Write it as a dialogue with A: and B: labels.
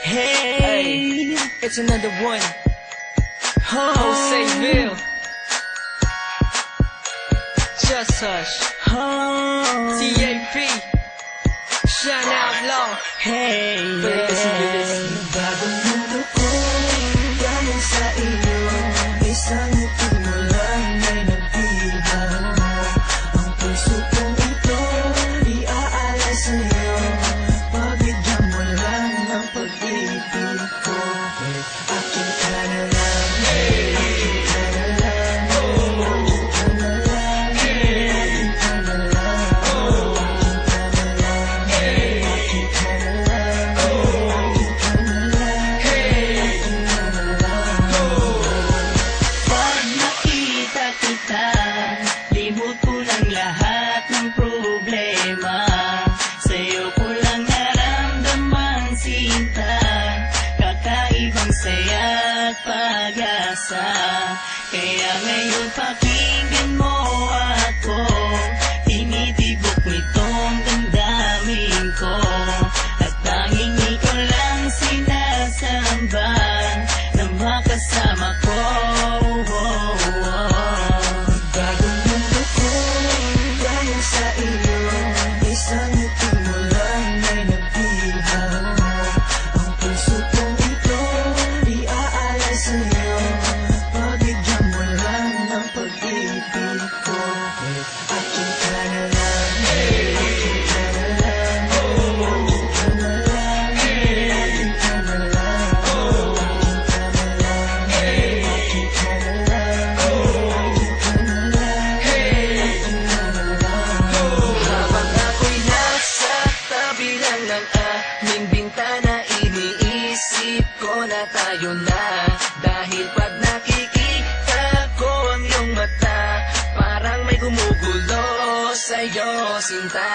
A: Hey, it's another one. Joseville. Just Hush. TAP. Shine Out Law. Hey, listen.
B: Bagong mundo ko, galing sa iyo. Isang ngiti mo lang ay nagdihaw. Ang puso kong ito, iaalay sa'yo. Pabigyan mo lang ng pag-ibig ko. Akin ka na lang, akin ka na lang, akin ka na lang, akin ka na lang, akin ka na lang, akin ka na lang. Pag nakita kita, limot ko lang lahat ng problema. Sa'yo ko lang naramdaman sinta, kakaibang saya at pag-asa. Kaya ngayon pakinggan mo ako, tinitibok nitong damdamin ko. At tanging ikaw lang sinasamba na makasama ko. Bagong mundo ko, galing sa iyo. Isang ngiti mo lang ay nagdihaw. Ang puso kong ito, iaalay sa'yo. Pabigyan mo lang ng pag-ibig ko. Akin ka na lang, akin ka na lang, akin ka na lang, akin ka na lang, akin ka na lang, akin ka na lang, akin ka na lang, akin ka na lang.
A: Habang ako'y nasa tabi lang ng aming bintana, iniisip ko na tayo na. Dahil pag nakikita ko ang iyong mata, parang may gumugulo sa'yo, sinta.